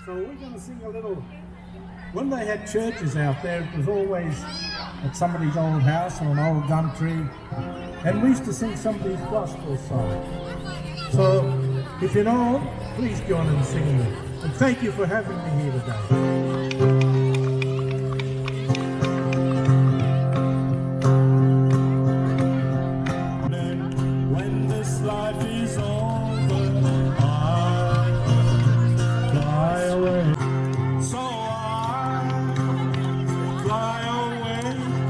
So we're going to sing a little. When they had churches out there, it was always at somebody's old house or an old gum tree, and we used to sing somebody's gospel song. So if you know, please join in singing it. And thank you for having me here today. When this life is over, I fly away. So I fly away.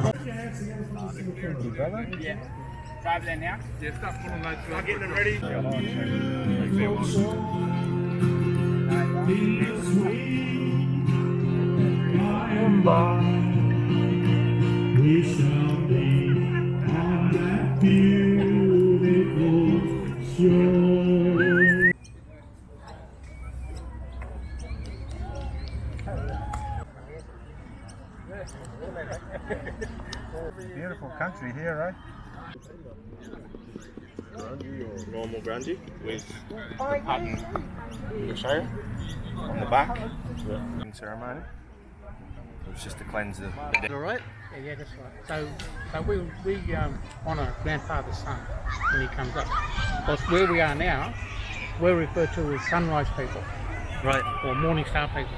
Put your hands together for the singing, brother. Yeah. Drive there now. Yeah, start putting those. I'm getting them ready. We shall be on that beautiful shore. Beautiful country here, right? Grungy or normal grungy with the pattern you show on the back. Ceremony. It was just to cleanse the dead. All right? Yeah, that's right. So we honour grandfather's son when he comes up. Because where we are now, we're referred to as sunrise people. Right. Or morning star people.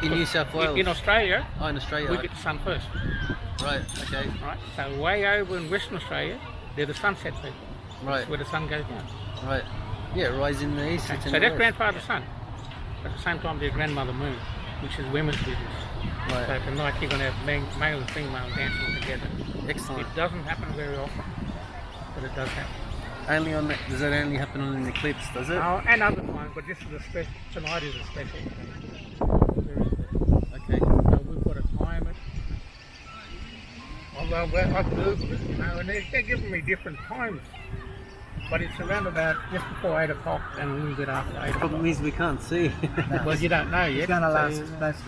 In New South Wales? In Australia, oh, in Australia. we get the sun first. Right, okay. Right? So way over in Western Australia, they're the sunset people. Right. That's where the sun goes down. Right. Yeah, rise in the east. Okay. It's So in the that's west. grandfather's son. At the same time, their grandmother moon, which is women's business. Right. So tonight you're going to have male and female dancing together. Excellent. It doesn't happen very often, but it does happen. Only on that, does that only happen on an eclipse, does it? Oh, and other times, but this is a special. Tonight is a special. Very special. Okay. So we've got to time it. Although I've Googled it, and they're giving me different times. But it's around about just before 8 o'clock and a little bit after 8 The problem o'clock. is we can't see. Well, you don't know yet. It's going to last.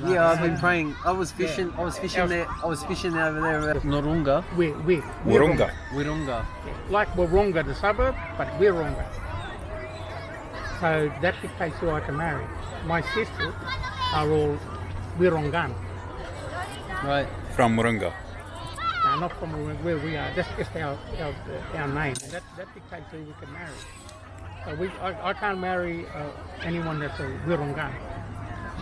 Yeah, I've been praying. I was fishing there. I was fishing over there at Norunga. Wurunga. Wirunga. Like Wurunga, the suburb, but Wirunga. So that dictates who I can marry. My sisters are all Wirungan. Right. From Wurunga. No, not from where we are. That's just our name. And that dictates who we can marry. So I can't marry anyone that's a Wirungan.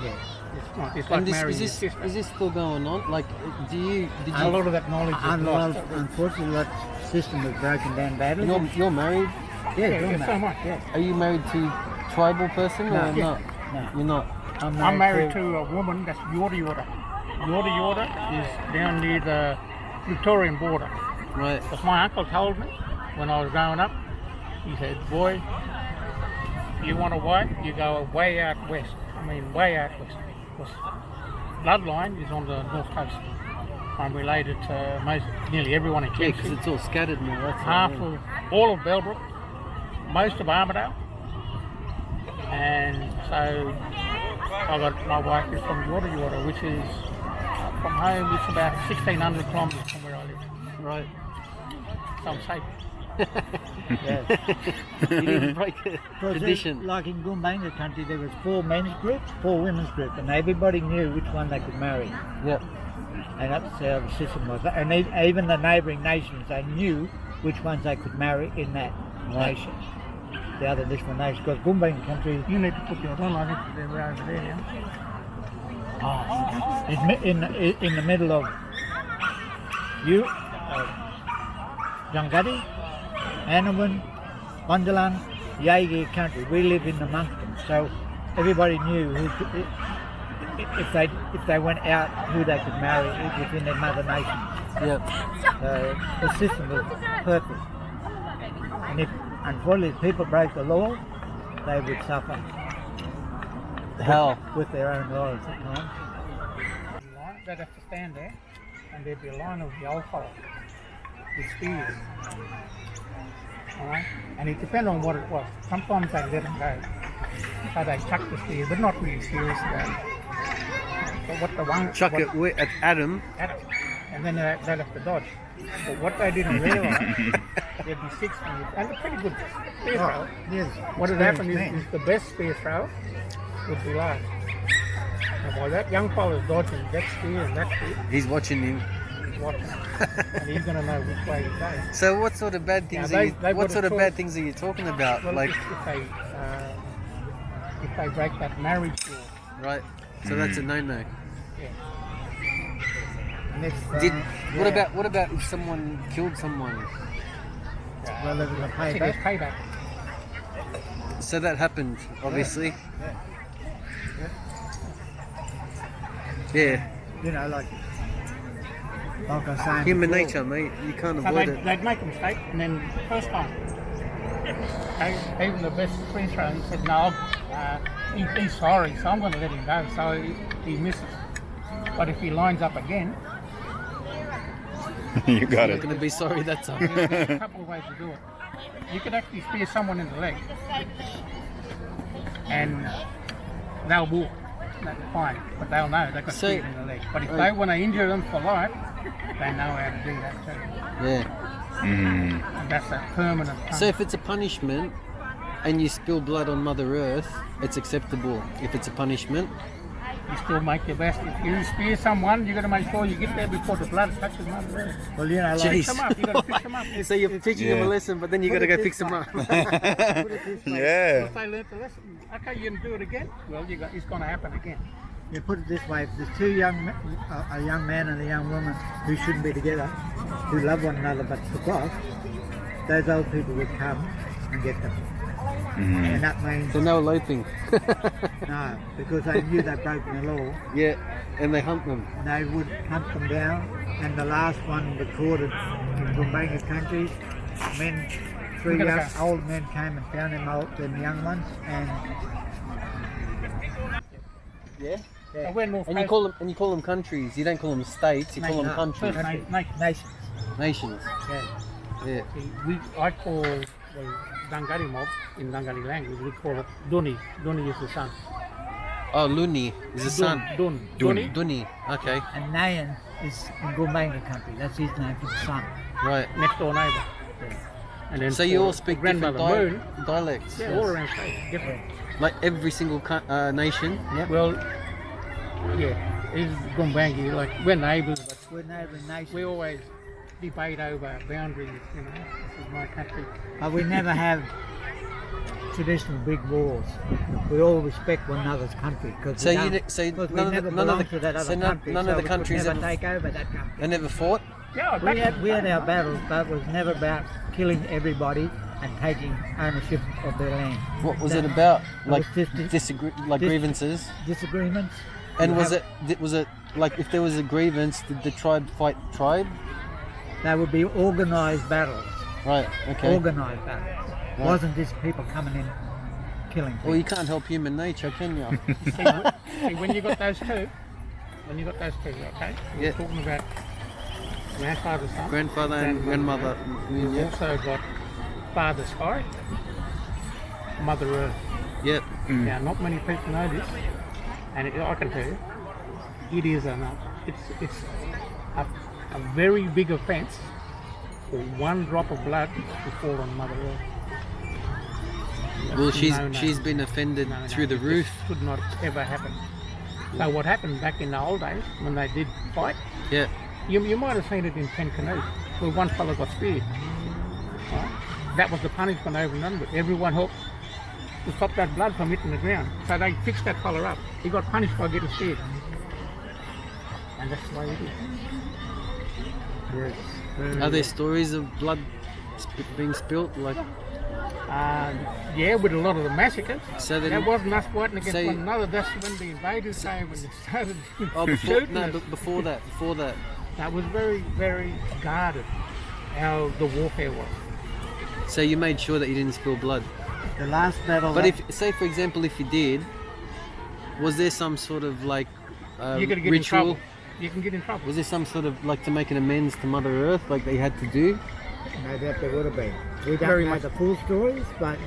Yeah, it's not. It's like And marrying is your this sister. is this still going on? Like, did you? A lot of that knowledge is lost. Unfortunately, that system was broken down badly. You're married? Yeah, so much. Yeah. Are you married to tribal person or No. not? No. You're not. I'm married to a woman that's Yorta Yorta. Yorta Yorta is down near the Victorian border. Right. Because my uncle told me when I was growing up, he said, boy, you want a wife, you go way out west. I mean, way out west. Because bloodline is on the north coast. I'm related to nearly everyone in Yeah, Kempsey. because it's all scattered now. That's Half what I mean. of all of Bellbrook, most of Armidale, and so I got my wife is from Yorta Yorta, which is from home. It's about 1,600 kilometres from where I live. Right. So I'm safe. You didn't break a tradition. Like in Gumbaynga country, there was 4 men's groups, 4 women's groups, and everybody knew which one they could marry. Yep. And that's how the system was. And even the neighbouring nations, they knew which ones they could marry in that nation. The other different nations, because Gumbaynga country. You need to put your one on it. They're over there now. In the middle of Jangadi, Annabin, Bundalan, Yagi country. We live in amongst them, so everybody knew if they went out who they could marry within their mother nation. Yep. The system was perfect, and if unfortunately people break the law, they would suffer. How? With their own laws at times. They'd have to stand there, and there'd be a line of the old fellow with spears. Alright? And it depended on what it was. Sometimes they let them go. So they chuck the spear, but not really serious about it. But what the one Chuck it at Adam. at it, and then they'd have to dodge. But what they didn't realise, there'd be 6 spears, and a pretty good spear throw. Yes. What had happened is the best spear throw would be last. And while that young fella's dodging that spear and that spear, He's watching him. he's watching. And he's going to know which way to go. So what sort of bad things Now, are you? they've What got sort a of bad choice. things are you talking about? Well, Like, if they break that marriage law, right? So that's a no-no. yeah. And if, Did yeah, what about if someone killed someone? well, they're going to pay See, there's back. payback. So that happened, obviously. Yeah. You know, like I was saying Human before, nature, mate. You can't So avoid it. they'd make a mistake, and then first time, even the best free throw, he said, no, he's sorry, so I'm going to let him go. So he misses. But if he lines up again, You got You're not it. going to be sorry that time. there's a couple of ways to do it. You could actually spear someone in the leg, and they'll walk. That's fine, but they'll know they got So- speared in the leg. But if they want to injure them for life, they know how to do that too. Yeah. Mm. And that's a permanent So punishment. if it's a punishment and you spill blood on Mother Earth, it's acceptable. If it's a punishment, You still make your best. If you spear someone, you got to make sure you get there before the blood touches Mother Earth. Well, you know, like, Jeez. Fix them up. You got to fix them up. so you're teaching them a Yeah. lesson, but then you got Put to it go this fix them way. up. put it this way. Yeah. If they learnt the lesson, okay, you can do it again. Well, it's going to happen again. You put it this way: if there's two a young man and a young woman who shouldn't be together, who love one another but for God, those old people would come and get them. And that means So no eloping. no, because they knew they'd broken the law. Yeah, and they hunt them. They would hunt them down, and the last one recorded in Gumbanga country, men, three Look at young, that. old men came and found them young ones, and Yeah. So we're North And you Coast call them countries. You don't call them states. You call them No. countries, First Nation. nations. nations. Yeah. Yeah. I call the Dangari mob in Dangari language. We call it Duni. Duni is the sun. Oh, Luni is the son. Dun. Duni. Duni. Okay. And Nayan is in Gumbanga country. That's his name for the son. Right. Next door neighbour. And then So you for all speak different grandmother Moon. dialects. Yeah, all around state, different. Like every single nation. Yeah. Well, yeah, it's Gumbangi. Like we're neighbours, but We're neighbouring nations. we always debate over boundaries. You know, this is my country. But we never have traditional big wars. We all respect one another's country because So we, you don't- ne- so because we none of never the- none of belong the- to that other so none- country. none so of the we countries could never ever- take over that country. They never fought. Yeah, We had our battles, but it was never about killing everybody and taking ownership of their land. What was That- it about? it Like was dis- grievances. disagreements. And You was have- it like if there was a grievance, did the tribe fight tribe? They would be organised battles. Right. Okay. Organised battles. Right. Wasn't just people coming in killing people. Well, you can't help human nature, can you? see, when you got those two, okay? Yeah. We're talking about grandfather, son. Grandfather and grandmother. We've Yeah. also got Father Sky, Mother Earth. Yep. Now, not many people know this, and I can tell you, it is it's a very big offence for one drop of blood to fall on Mother Earth. Well, No, no. she's been offended No, no, through the it roof. just should not ever happen. So what happened back in the old days when they did fight, Yeah. you might have seen it in 10 canoes where one fella got speared. Right? That was the punishment over and under. Everyone helped to stop that blood from hitting the ground. So they fixed that fella up. He got punished by getting speared. And that's the way it is. Yes. Are there stories of blood being spilt? Like, Yeah, with a lot of the massacres. So then- that wasn't us fighting against so- one another. That's when the invaders came and they started oh, before, shooting no, us. but before that. That was very, very guarded, how the warfare was. So you made sure that you didn't spill blood. The last battle. But that- if, say, for example, if you did, was there some sort of like You're going to get in ritual? trouble. You can get in trouble. Was there some sort of like to make an amends to Mother Earth, like they had to do? No doubt there would have been. We don't Very know much. the full stories, but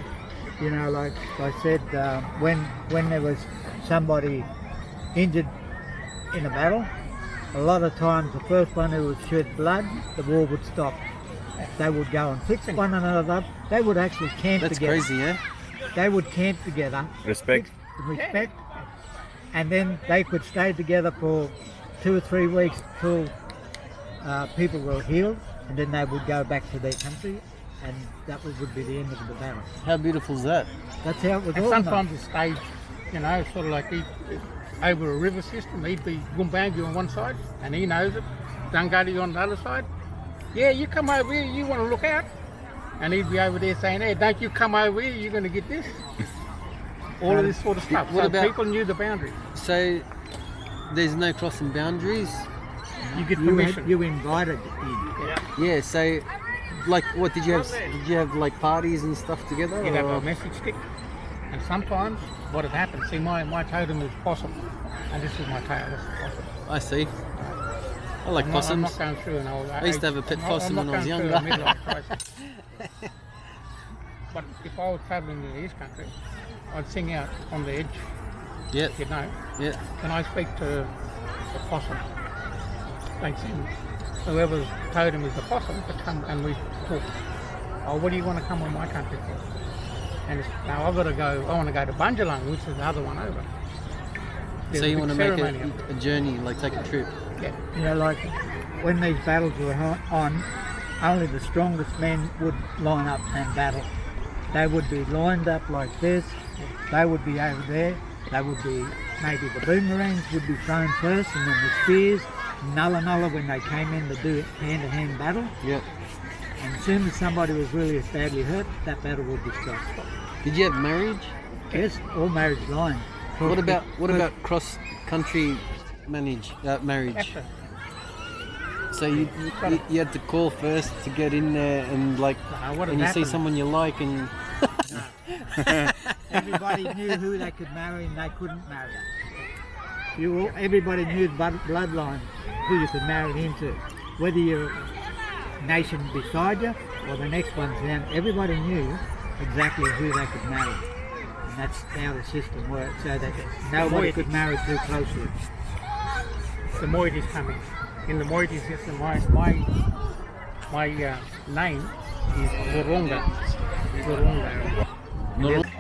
you know, like I said, when there was somebody injured in a battle, a lot of times the first one who would shed blood, the war would stop. They would go and fix one another up. They would actually camp That's together. crazy, yeah. They would camp together. Respect. Respect. and then they could stay together for 2 or 3 weeks till people were healed, and then they would go back to their country, and that would be the end of the battle. How beautiful is that? That's how it was And organized. sometimes it stayed, you know, sort of like over a river system. He'd be Gumbangi on one side, and he knows it. Dungari on the other side. Yeah, you come over here, you want to look out. And he'd be over there saying, hey, don't you come over here, you're going to get this. All of this sort of stuff. What So about- people knew the boundaries. So there's no crossing boundaries? You get You, permission. you invited in. Yeah, so like what did you have like parties and stuff together? You'd have or- a message stick. And sometimes what had happened, see my totem is possum. And this is my tail, this is possum. I see. I like I'm possums. not going through an old I used to have a pet I'm not- possum I'm when I was not going through a younger. midlife crisis. But if I was travelling in the East Country, I'd sing out on the edge, Yeah, you know. yeah. Can I speak to the possum? Thanks in. Whoever's totem is the possum to come and we talk. Oh, what do you want to come on my country for? And now I've got to go, I want to go to Bunjalung, which is the other one over. There's So a you big want to make ceremony up a journey, like take a trip. there. Yeah. You know, like when these battles were on, only the strongest men would line up and battle. They would be lined up like this. They would be over there. They would be, maybe the boomerangs would be thrown first, and then the spears, nulla when they came in to do hand-to-hand battle. Yeah. And as soon as somebody was really badly hurt, that battle would be stopped. Did you have marriage? Yes, all marriage lines. What about cross country marriage? After. So you had to call first to get in there, and like what and had you see happened- someone you like, and Everybody knew who they could marry and they couldn't marry. Everybody knew the bloodline, who you could marry into. Whether you're nation beside you or the next one's down, everybody knew exactly who they could marry. And that's how the system worked, so that nobody could marry too closely. The moieties coming. In the moieties system, my name is Lurunga. Lurunga.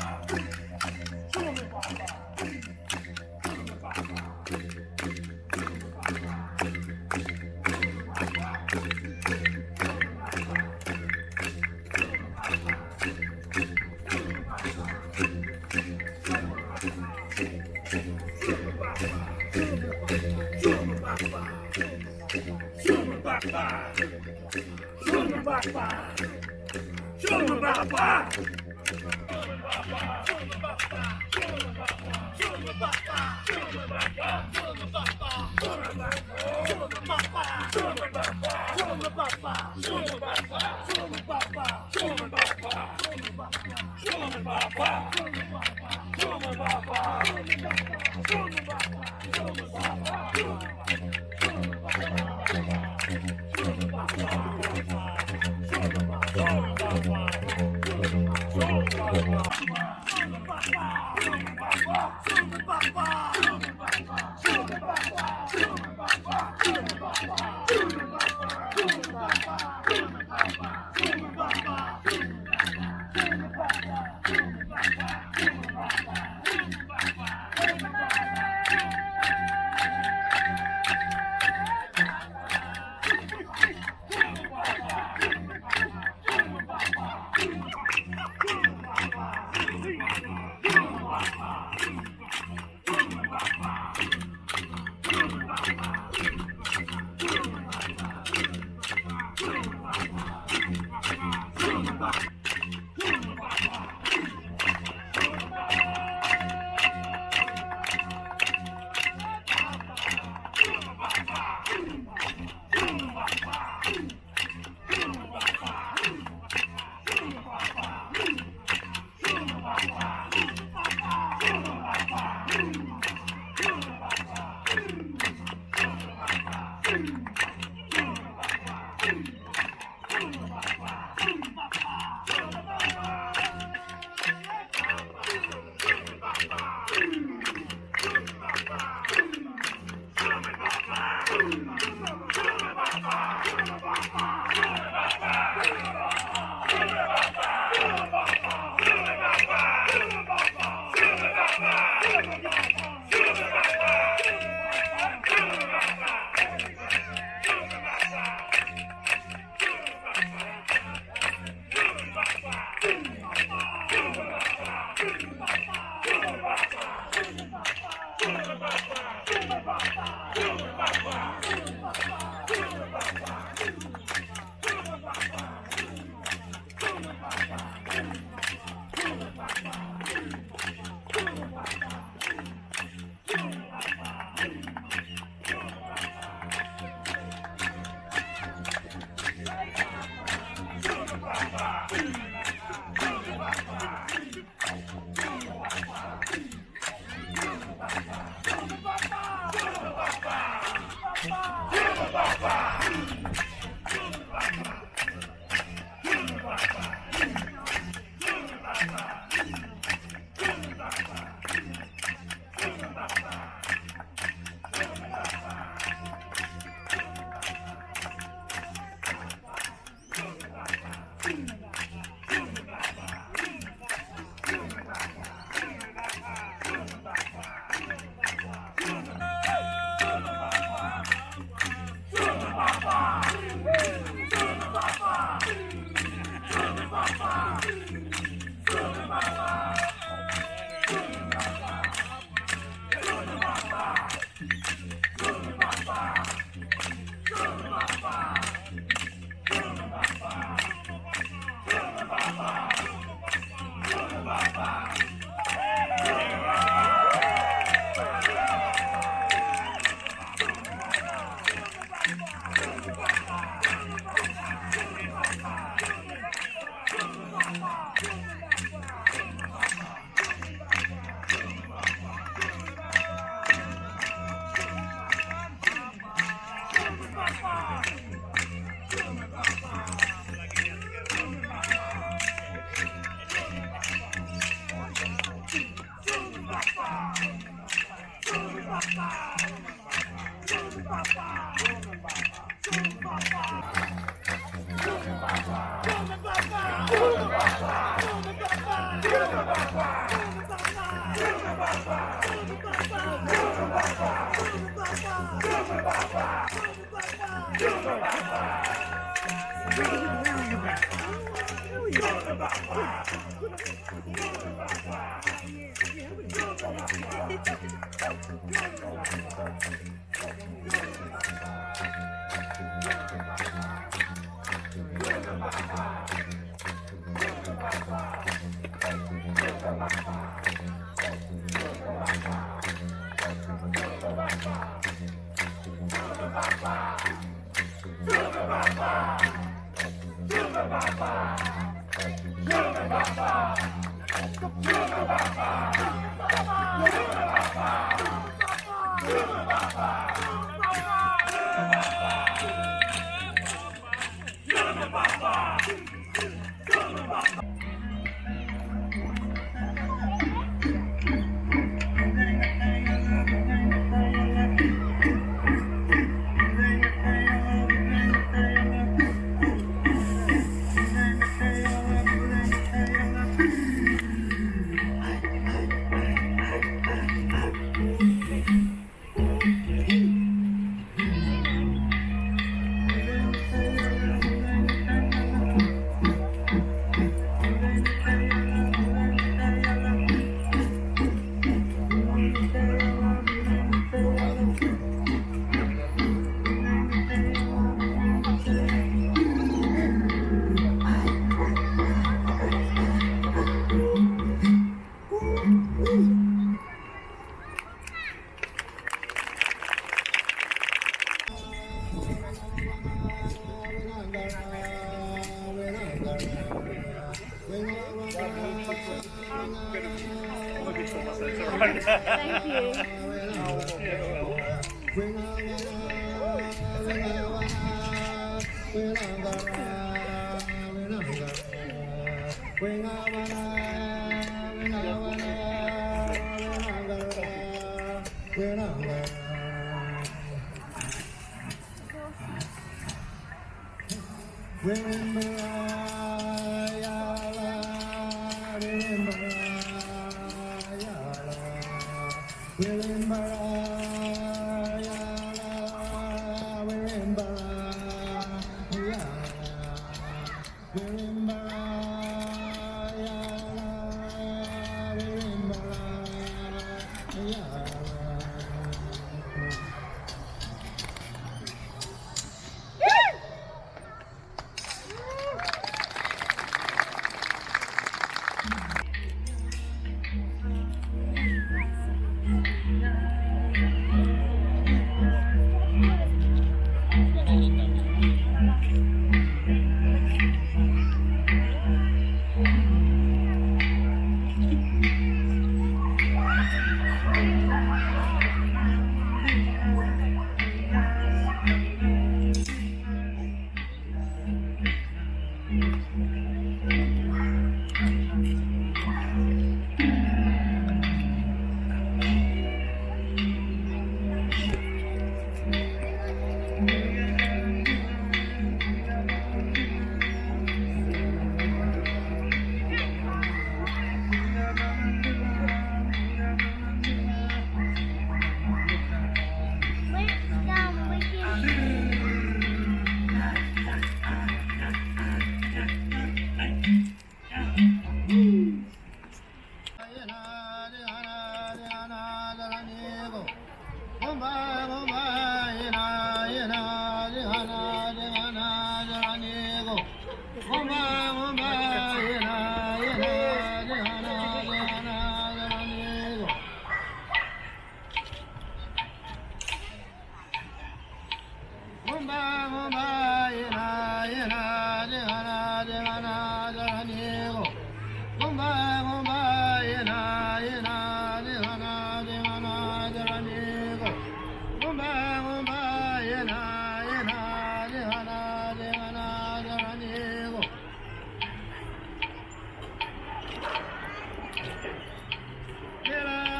Thank you.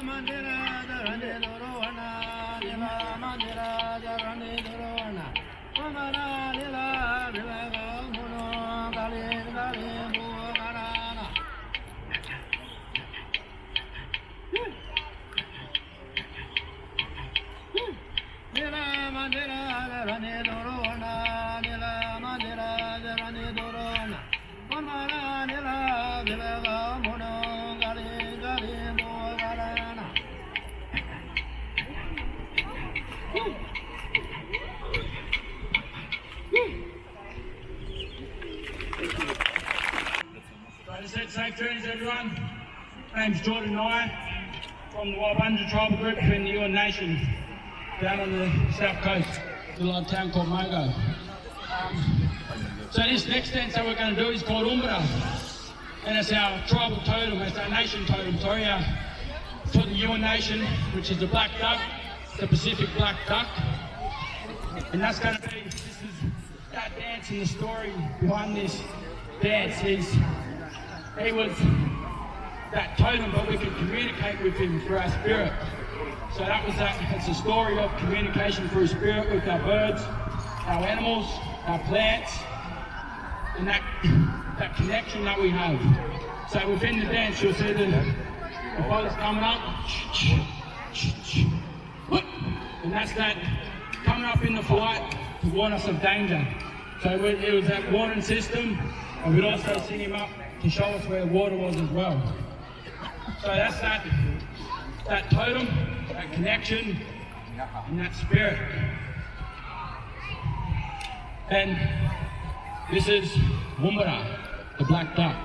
Mandira, Safe journeys, everyone. My name's Jordan Nye from the Wabunja tribal group in the Yuin Nation down on the south coast, a little town called Mogo. So this next dance that we're going to do is called Umbra, and it's our tribal totem, it's our nation totem, sorry, for the Yuin Nation, which is the black duck, the Pacific black duck. And that's going to be, this is that dance, and the story behind this dance is he was that totem, but we could communicate with him through our spirit. So that was that. It's a story of communication through spirit with our birds, our animals, our plants, and that connection that we have. So within the dance, you'll see the boats coming up, and that's that coming up in the flight to warn us of danger. So it was that warning system, and we'd also sing him up to show us where water was as well. So that's that totem, that connection, and that spirit. And this is Wumbara, the black duck.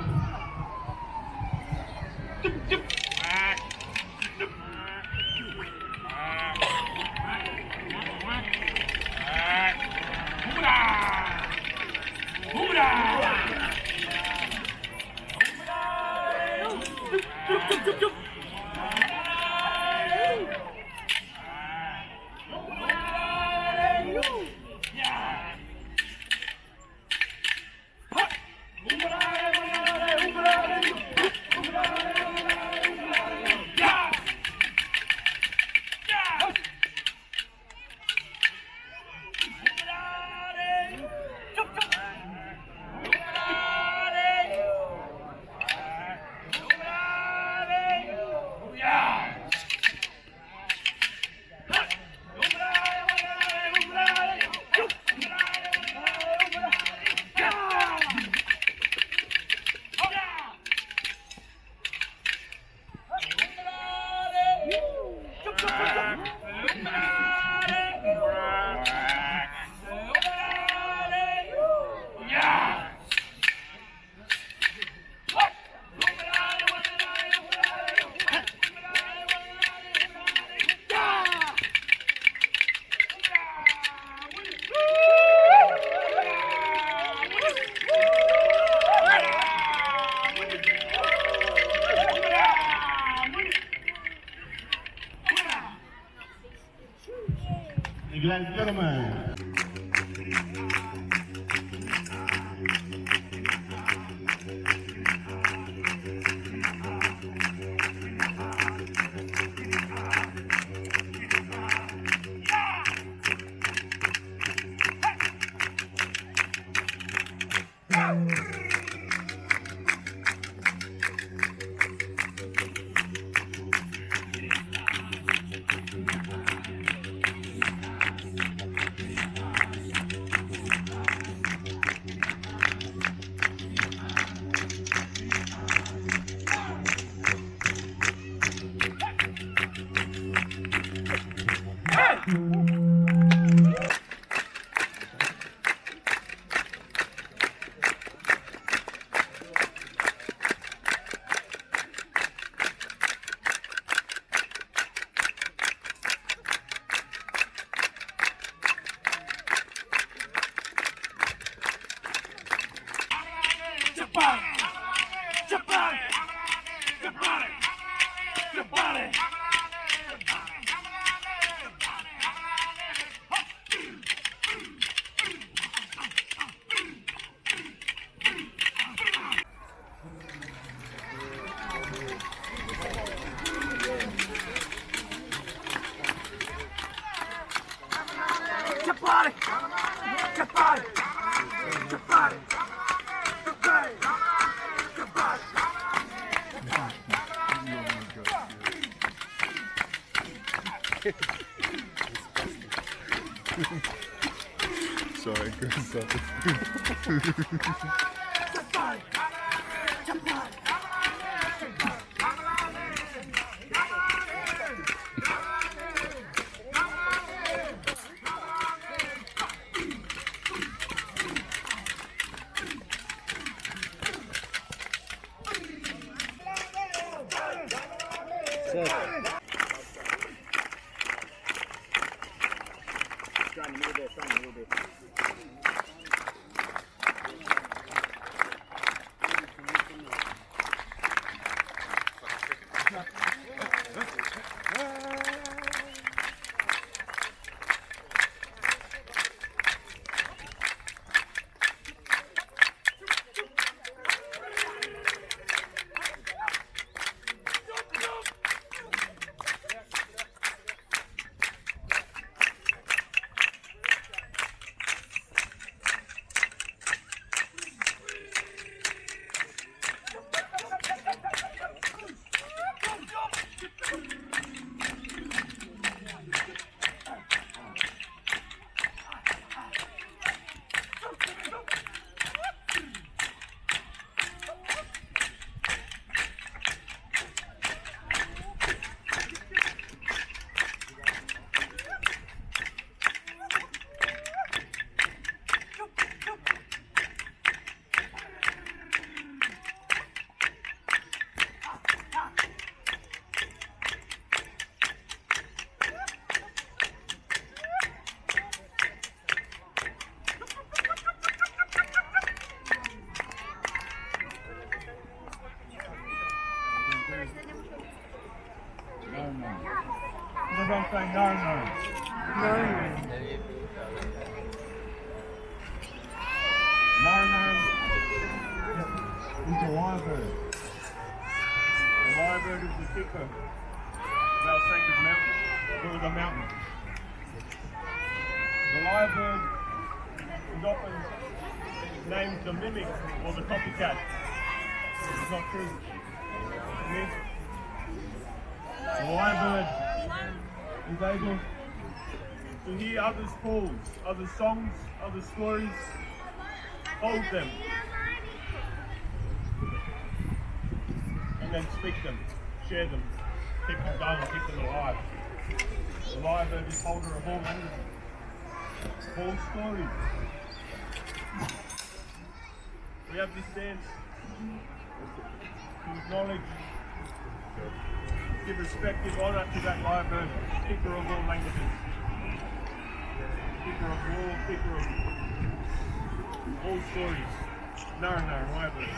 Ladies and gentlemen. Sorry, Don't say no, no. No is the lyrebird. The lyrebird is the kicker of our sacred mountain. It was a mountain. The lyrebird is often named the mimic or the copycat. It's not true. The lyrebird is able to hear others' calls, other songs, other stories, hold them, and then speak them, share them, keep them going, keep them alive. The lyrebird is holder of all languages, all stories. We have this dance to acknowledge, give respect, give honour to that lyrebird, keeper of all languages, keeper of war, keeper of all stories. No, lyrebird.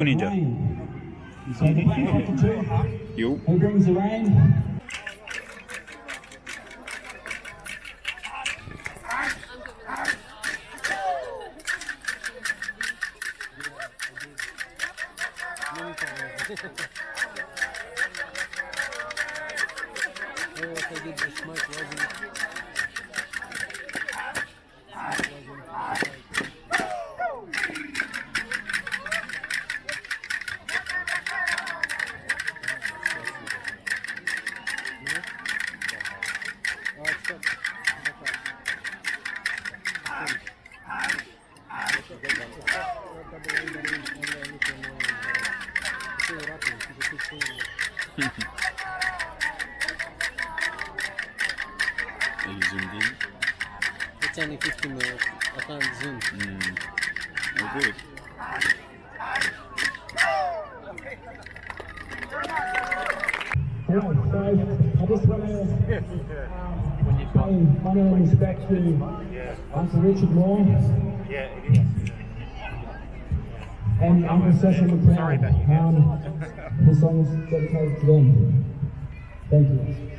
분이죠. So the black cockatoo, 요. who brings the rain? Are you zoomed in? It's only 50 mil. I can't zoom. Oh, good. So I just want to say my name is back to Uncle Richard Moore and Uncle Sasha McLeod. The song is dedicated to them. Thank you.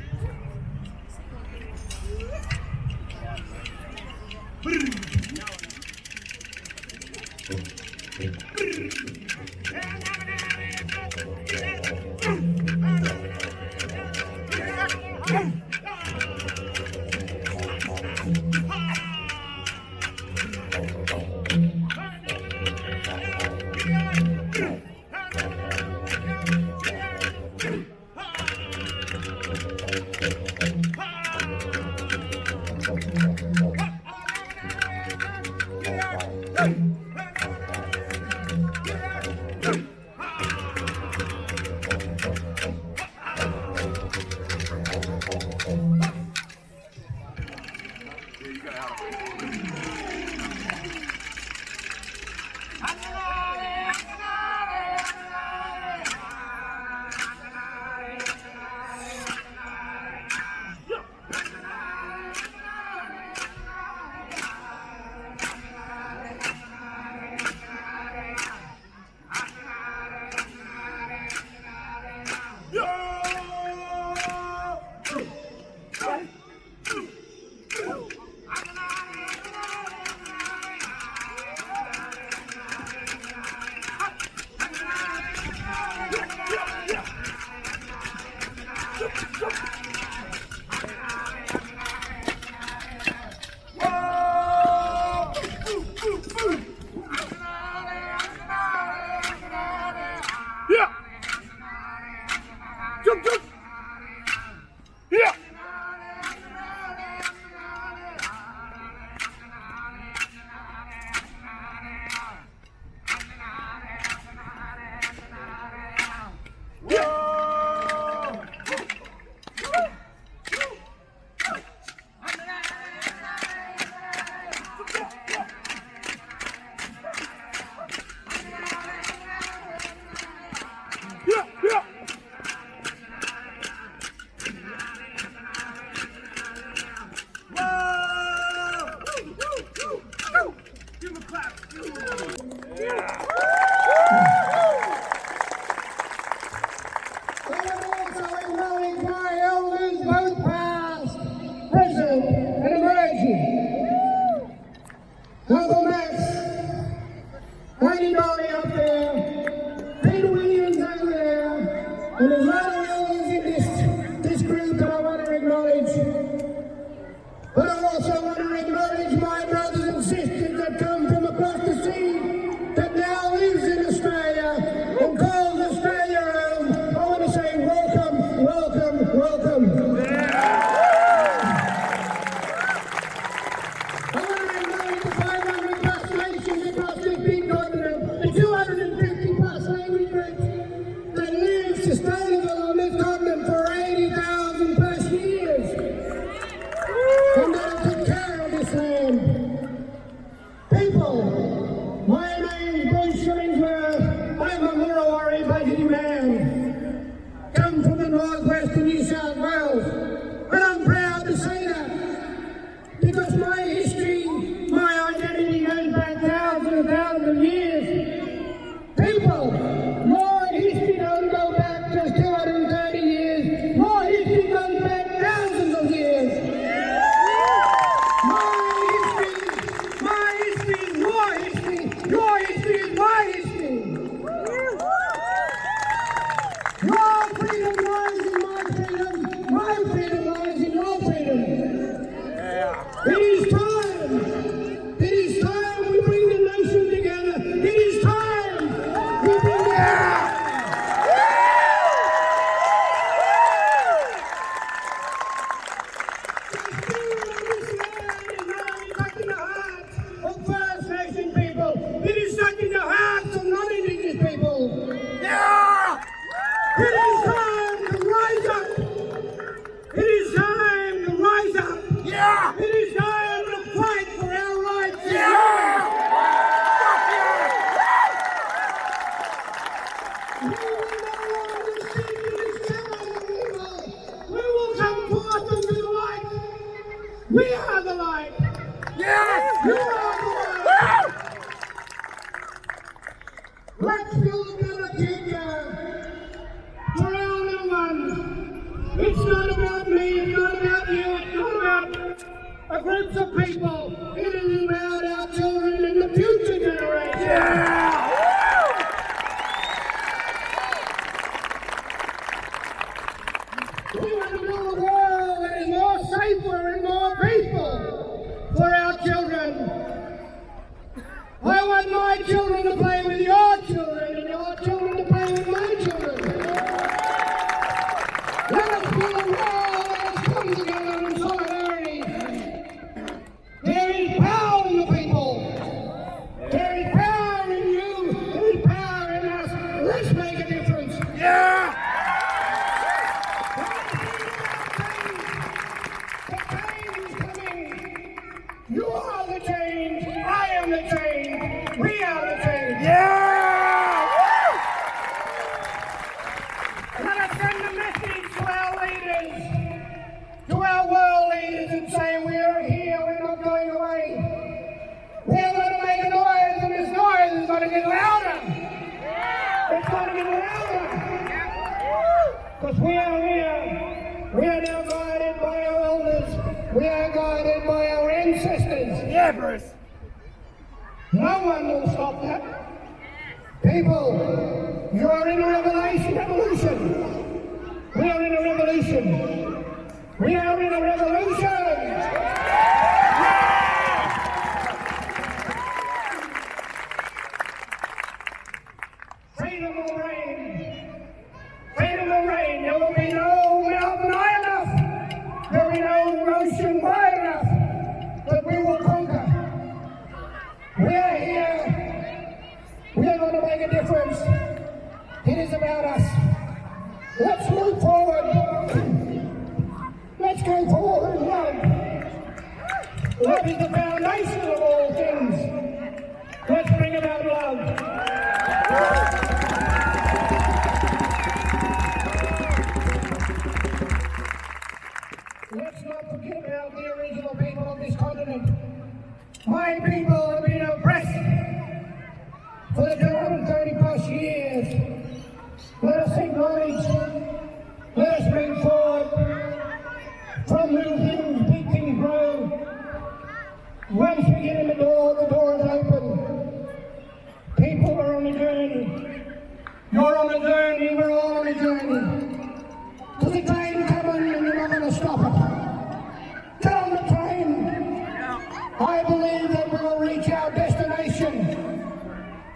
I want to acknowledge the 500 plus nations across this big continent, the 200 my children to play with your children, and your children to play with my children. Let us build a wall, let us come together in solidarity. There is power in the people. There is power in you. There is power in us. Let's make a difference. Yeah! The change is coming. You are the change. I am the change. We are the change. Yeah! Let us send a message to our leaders, to our world leaders, and say we are here, we're not going away. We are going to make a noise, and this noise is going to get louder. It's going to get louder. Because we are here. We are now guided by our elders. We are guided by our ancestors. Yeah, Bruce. No one will stop that. People, you are in a revolution. We are in a revolution. We are in a revolution. Freedom will reign. Freedom will reign. There will be no mountain high enough. There will be no ocean wide enough that we will conquer. We are here. We are going to make a difference. It is about us. Let's move forward. Let's go forward in love. Love is the foundation of all things. Let's bring about love. Let's not forget about the original people of this continent. My people have been oppressed for the 230 plus years. Let us acknowledge, let us bring forward from little things, big things grow. Once we get in the door is open. People are on a journey. You're on a journey, we're all on a journey. There's a train coming and you're not going to stop it. Get on the train. I believe that we will reach our destination.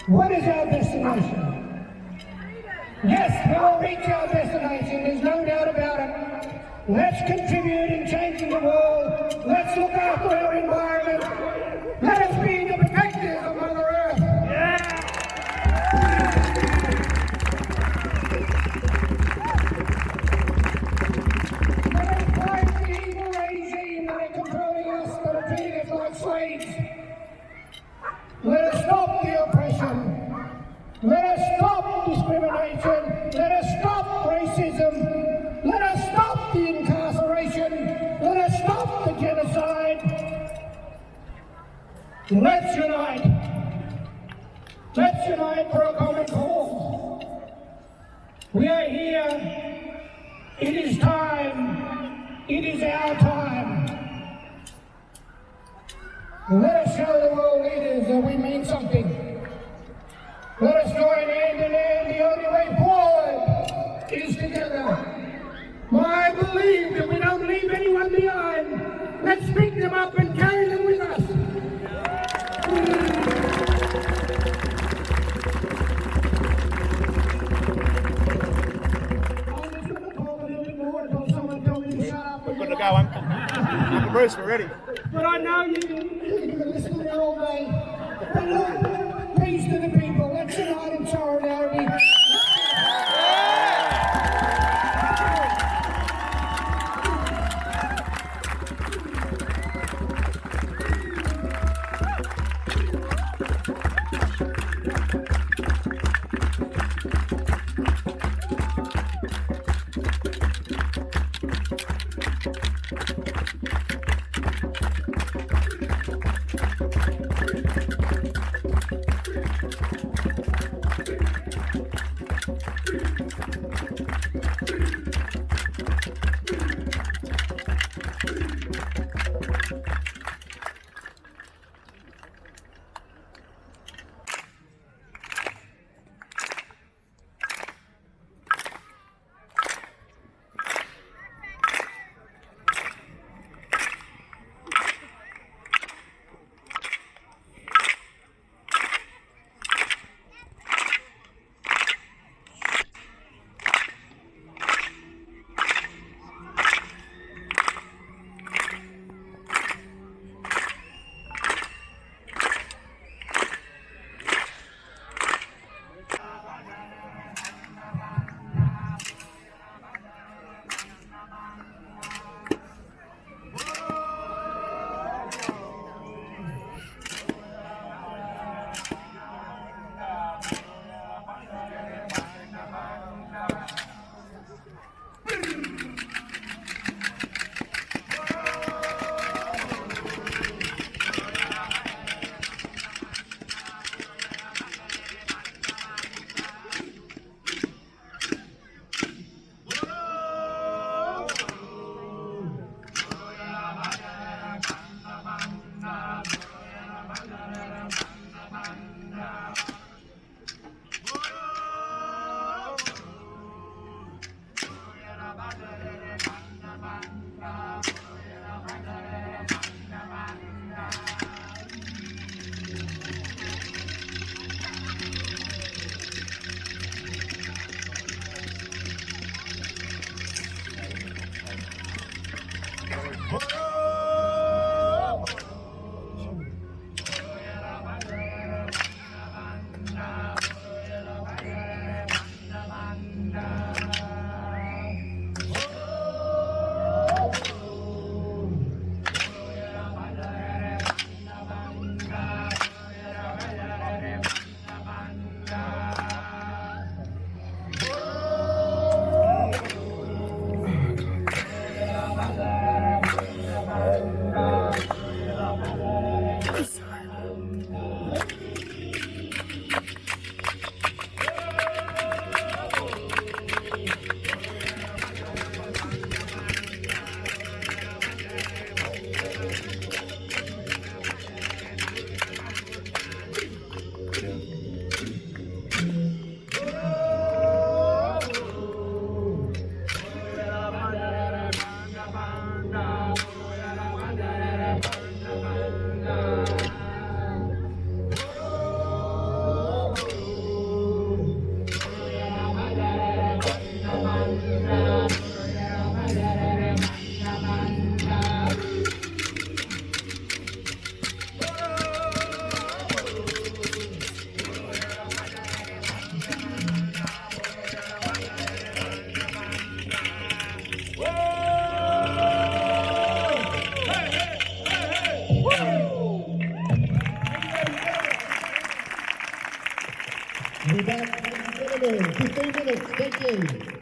What is our destination? Yes, we will reach our destination, there's no doubt about it. Let's contribute in changing the world. Let's look after our environment. Let us be the protectors of Mother Earth. Yeah! Let us fight the evil regime that are controlling us, that are treating us like slaves. Let us stop the oppression. Let us stop discrimination. Let us stop racism. Let us stop the incarceration. Let us stop the genocide. Let's unite. Let's unite for a common cause. We are here. It is time. It is our time. Let us show the world leaders that we mean something. Let us join hand in hand. The only way forward is together. I believe that we don't leave anyone behind. Let's pick them up and carry them with us. I'm just going to talk a little bit more until someone tells me to shut up. We're good to go, Uncle Bruce, we're ready. But I know you can listen there all day. But look, peace to the people. Let's unite in solidarity. We're back in 15 minutes. Thank you.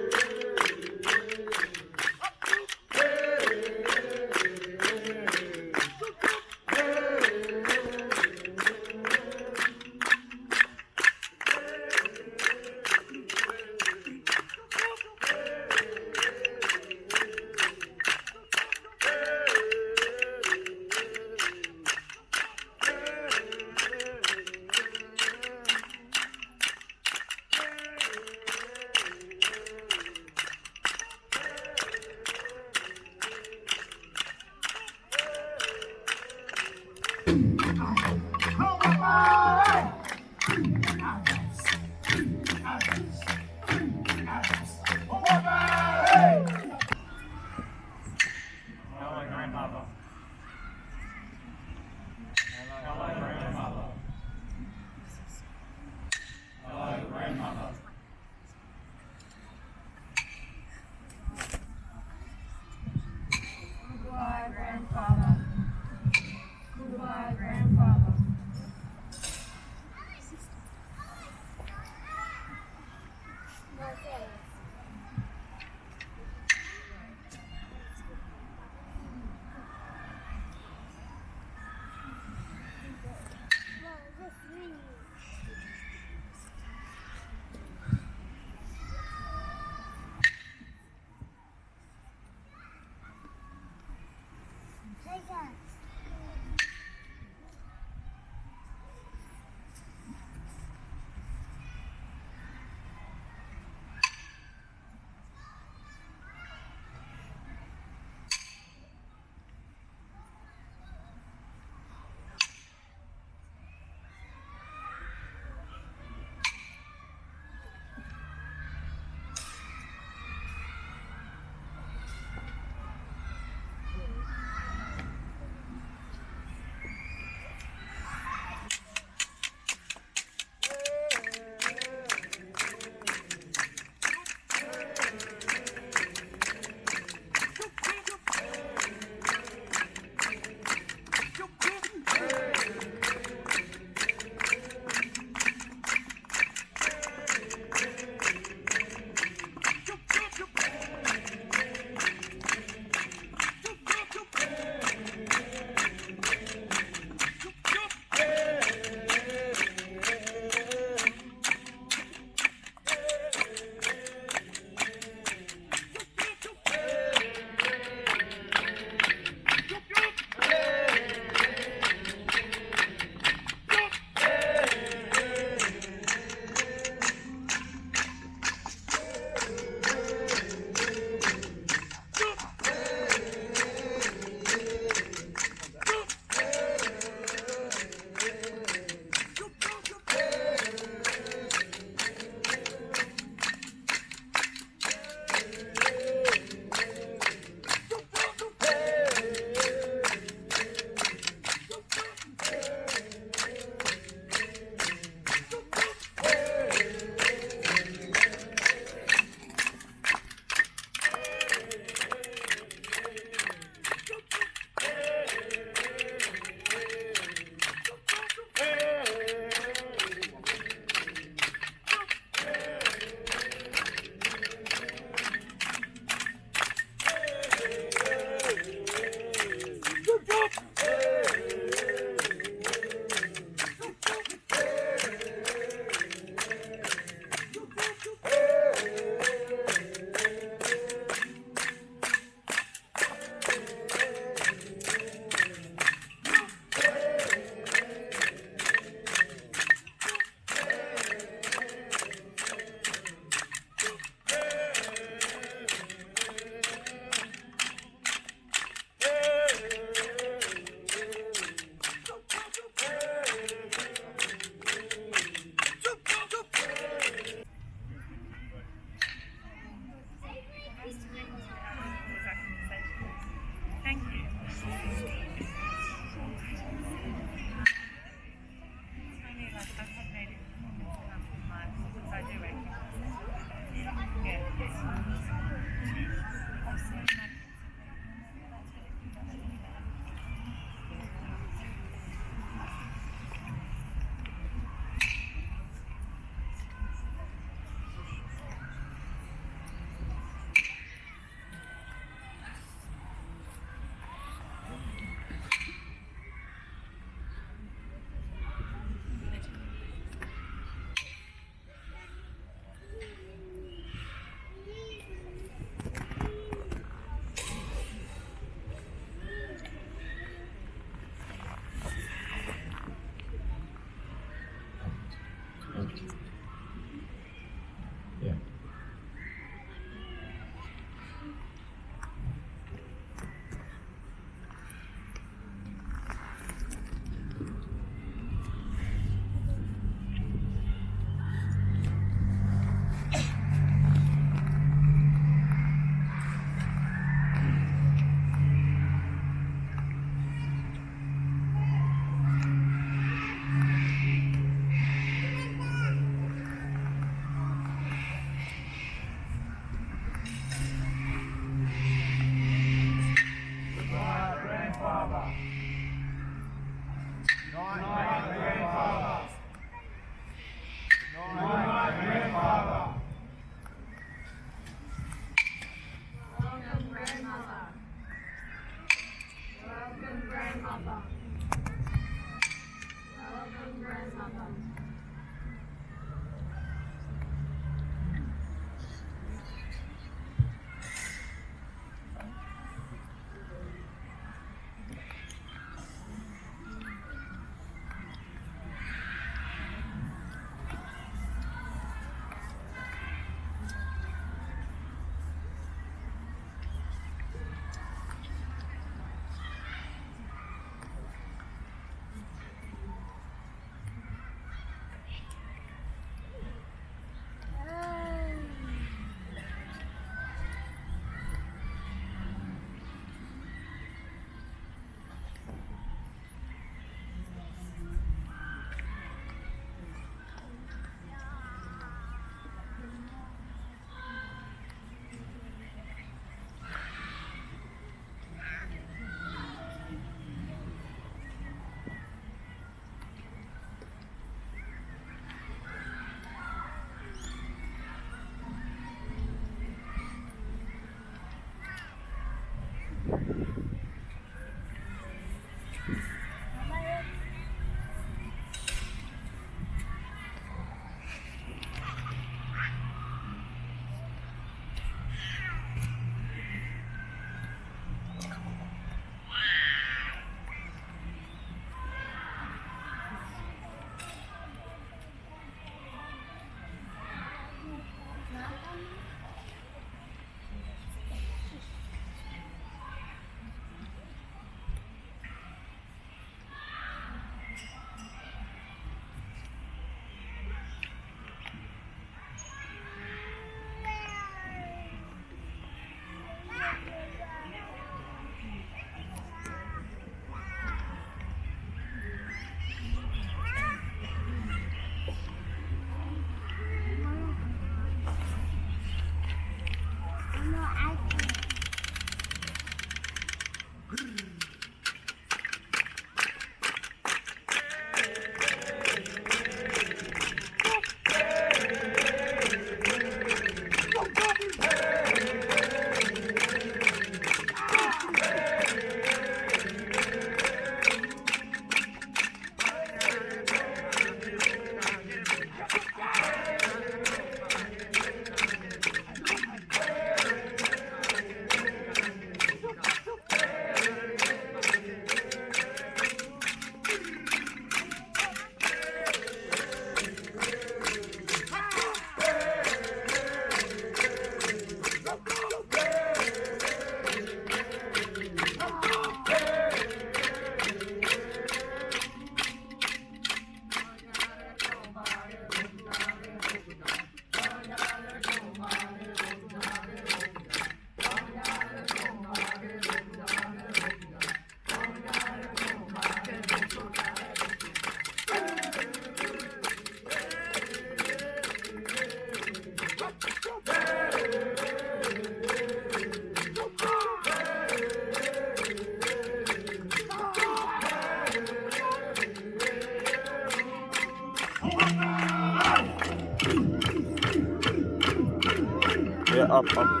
Yeah, up.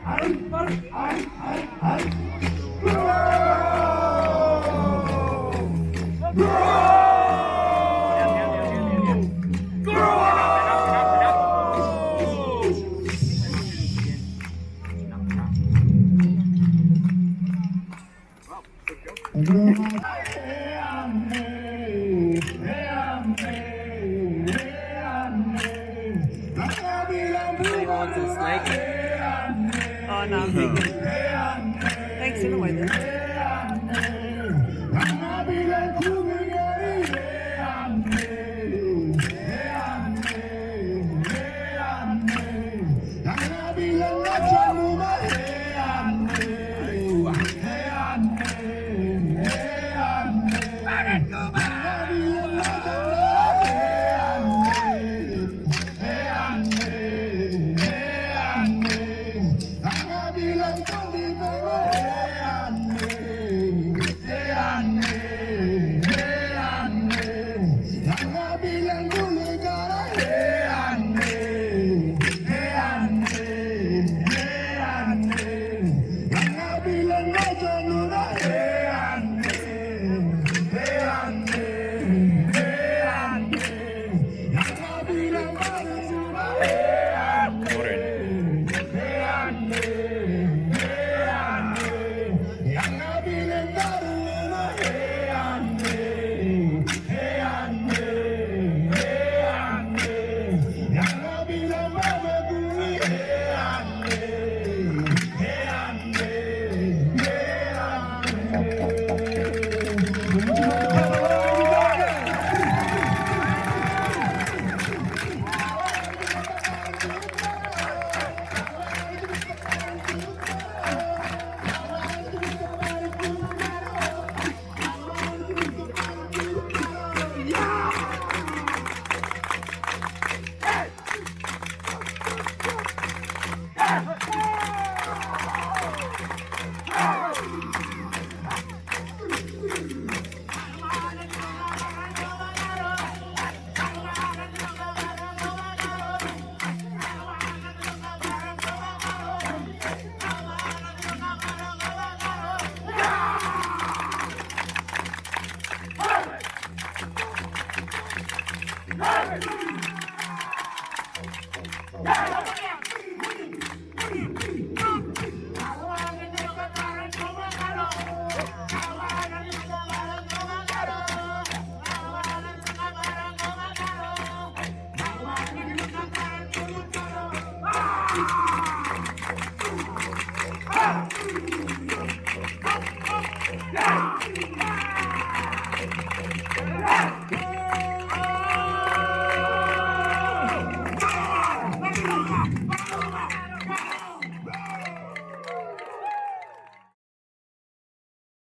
He wants a snake. Oh no, I'm thinking. Thanks anyway then.